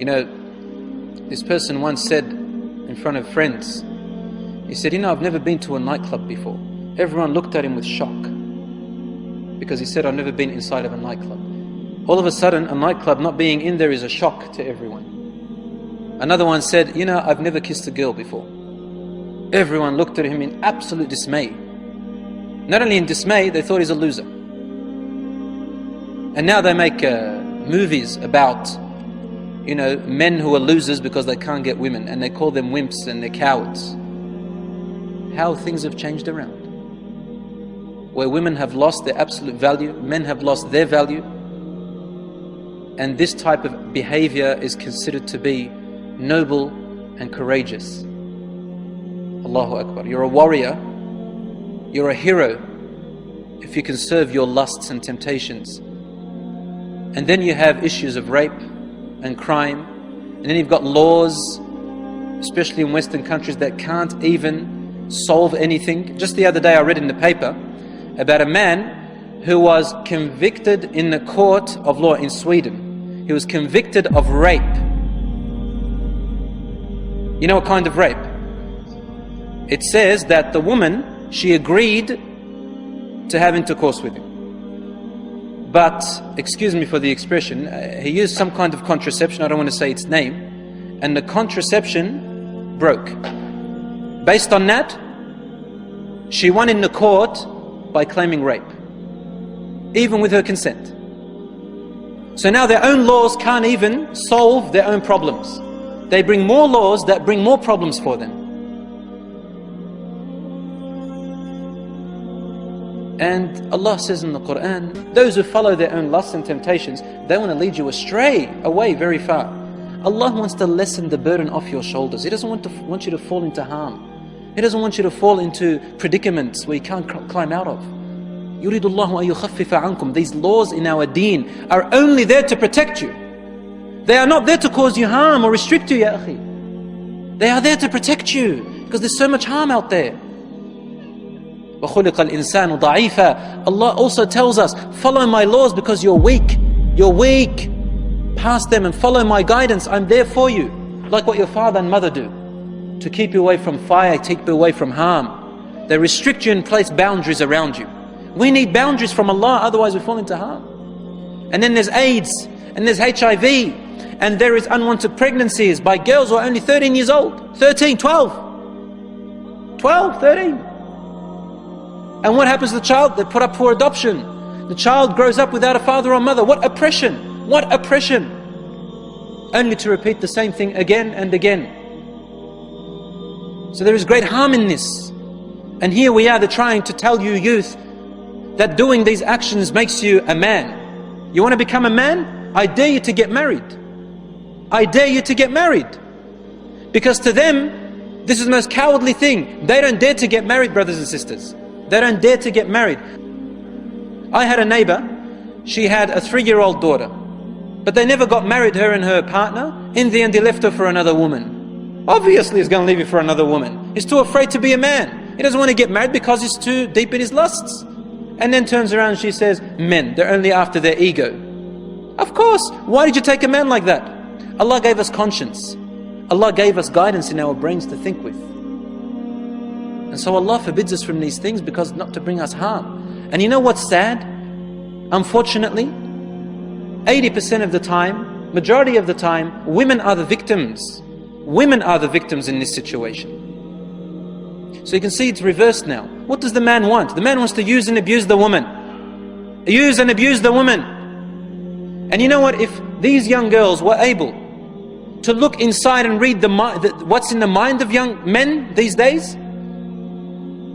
You know, this person once said in front of friends, he said, I've never been to a nightclub before. Everyone looked at him with shock because he said, I've never been inside of a nightclub. All of a sudden, a nightclub not being in there is a shock to everyone. Another one said, I've never kissed a girl before. Everyone looked at him in absolute dismay. Not only in dismay, they thought he's a loser. And now they make movies about, men who are losers because they can't get women, and they call them wimps and they're cowards. How things have changed around. Where women have lost their absolute value, men have lost their value, and this type of behavior is considered to be noble and courageous. Allahu Akbar. You're a warrior, you're a hero if you can serve your lusts and temptations. And then you have issues of rape and crime, and then you've got laws, especially in Western countries, that can't even solve anything. Just the other day I read in the paper about a man who was convicted in the court of law in Sweden. He was convicted of rape. You know what kind of rape? It says that the woman, she agreed to have intercourse with him. But, excuse me for the expression, he used some kind of contraception, I don't want to say its name, and the contraception broke. Based on that, she won in the court by claiming rape, even with her consent. So now their own laws can't even solve their own problems. They bring more laws that bring more problems for them. And Allah says in the Quran, those who follow their own lusts and temptations, they want to lead you away very far. Allah wants to lessen the burden off your shoulders. He doesn't want you to fall into harm. He doesn't want you to fall into predicaments where you can't climb out of. يُرِيدُ اللَّهُ أَن يُخَفِّفَ عَنْكُمْ. These laws in our deen are only there to protect you. They are not there to cause you harm or restrict you, ya akhi. They are there to protect you because there's so much harm out there. وَخُلِقَ الْإِنسَانُ ضَعِيفًا. Allah also tells us, follow my laws because you're weak. You're weak. Pass them and follow my guidance. I'm there for you. Like what your father and mother do. To keep you away from fire, keep you away from harm. They restrict you and place boundaries around you. We need boundaries from Allah, otherwise we fall into harm. And then there's AIDS, and there's HIV, and there is unwanted pregnancies by girls who are only 13 years old. 13, 12. 12, 13. And what happens to the child? They put up for adoption. The child grows up without a father or mother. What oppression! What oppression! Only to repeat the same thing again and again. So there is great harm in this. And here we are, they're trying to tell you youth that doing these actions makes you a man. You want to become a man? I dare you to get married. I dare you to get married. Because to them, this is the most cowardly thing. They don't dare to get married, brothers and sisters. They don't dare to get married. I had a neighbor, she had a 3-year-old daughter. But they never got married, her and her partner. In the end, he left her for another woman. Obviously he's going to leave you for another woman. He's too afraid to be a man. He doesn't want to get married because he's too deep in his lusts. And then turns around and she says, men, they're only after their ego. Of course, why did you take a man like that? Allah gave us conscience. Allah gave us guidance in our brains to think with. And so Allah forbids us from these things because not to bring us harm. And you know what's sad? Unfortunately, 80% of the time, majority of the time, women are the victims. Women are the victims in this situation. So you can see it's reversed now. What does the man want? The man wants to use and abuse the woman. Use and abuse the woman. And you know what? If these young girls were able to look inside and read what's in the mind of young men these days,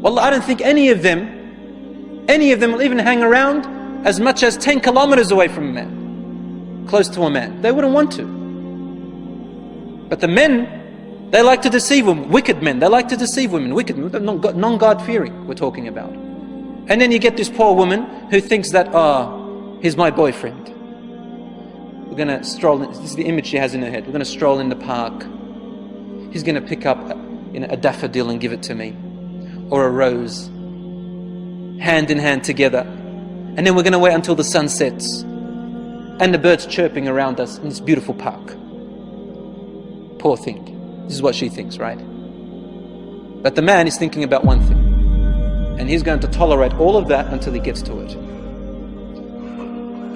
wallah, I don't think any of them will even hang around as much as 10 kilometers away from a man, close to a man. They wouldn't want to. But the men, they like to deceive women. Wicked men, they like to deceive women. Wicked men, non-God-fearing we're talking about. And then you get this poor woman who thinks that, he's my boyfriend. We're going to stroll, this is the image she has in her head. We're going to stroll in the park. He's going to pick up a daffodil and give it to me. Or a rose. Hand in hand together. And then we're going to wait until the sun sets. And the birds chirping around us in this beautiful park. Poor thing. This is what she thinks, right? But the man is thinking about one thing, and he's going to tolerate all of that until he gets to it.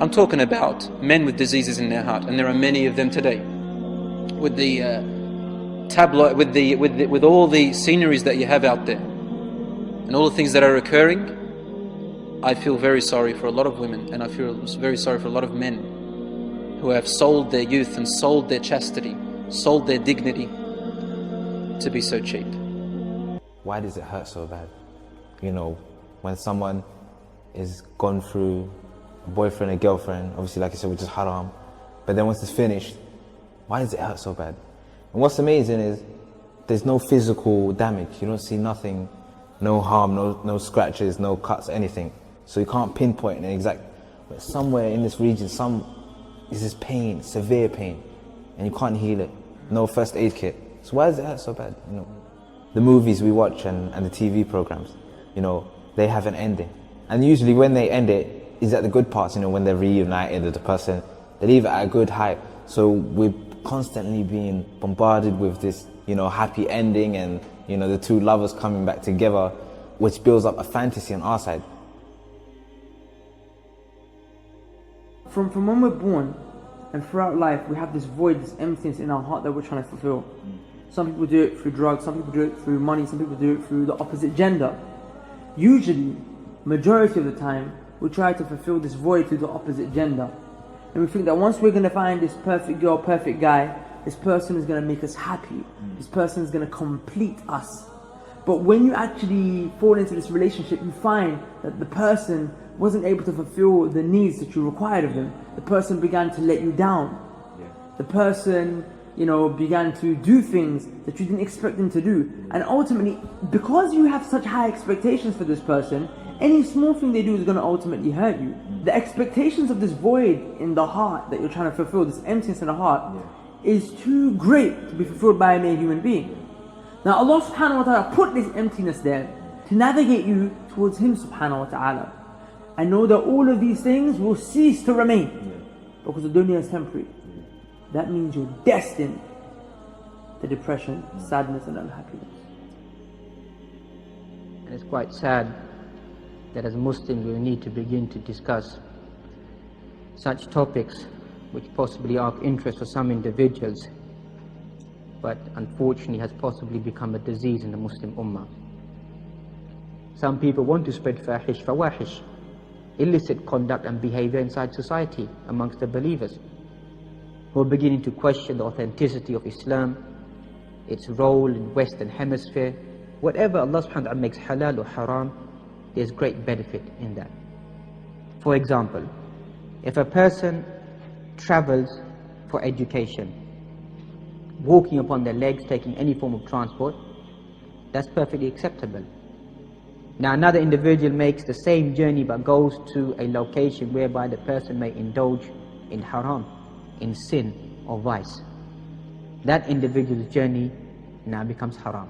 I'm talking about men with diseases in their heart, and there are many of them today. With the tabloid, with all the sceneries that you have out there, and all the things that are occurring, I feel very sorry for a lot of women, and I feel very sorry for a lot of men who have sold their youth and sold their chastity, sold their dignity to be so cheap. Why does it hurt so bad? You know, when someone is gone through a boyfriend, a girlfriend, obviously like I said, which is haram, but then once it's finished, why does it hurt so bad? And what's amazing is there's no physical damage. You don't see nothing, no harm, no scratches, no cuts, anything. So you can't pinpoint an exact, but somewhere in this region, is this pain, severe pain, and you can't heal it. No first aid kit. So why does it hurt so bad? You know, the movies we watch and the TV programs, you know, they have an ending. And usually when they end it, is at the good parts, you know, when they're reunited with the person, they leave it at a good height. So we're constantly being bombarded with this, you know, happy ending and, you know, the two lovers coming back together, which builds up a fantasy on our side. From when we're born and throughout life, we have this void, this emptiness in our heart that we're trying to fulfill. Some people do it through drugs, some people do it through money, some people do it through the opposite gender. Usually, majority of the time, we try to fulfill this void through the opposite gender. And we think that once we're going to find this perfect girl, perfect guy, this person is going to make us happy. This person is going to complete us. But when you actually fall into this relationship, you find that the person wasn't able to fulfill the needs that you required of them. The person began to let you down. The person, you know, began to do things that you didn't expect them to do. And ultimately, because you have such high expectations for this person, any small thing they do is going to ultimately hurt you. The expectations of this void in the heart that you're trying to fulfill, this emptiness in the heart, is too great to be fulfilled by a mere human being. Now Allah subhanahu wa ta'ala put this emptiness there to navigate you towards Him subhanahu wa ta'ala. And know that all of these things will cease to remain because the dunya is temporary. That means you're destined to depression, sadness and unhappiness. And it's quite sad that as Muslims we need to begin to discuss such topics which possibly are of interest for some individuals, but unfortunately has possibly become a disease in the Muslim Ummah. Some people want to spread fawahish, illicit conduct and behavior inside society amongst the believers, who are beginning to question the authenticity of Islam, its role in Western Hemisphere. Whatever Allah subhanahu wa ta'ala makes halal or haram, there's great benefit in that. For example, if a person travels for education, walking upon their legs, taking any form of transport, that's perfectly acceptable. Now another individual makes the same journey but goes to a location whereby the person may indulge in haram, in sin or vice. That individual's journey now becomes haram.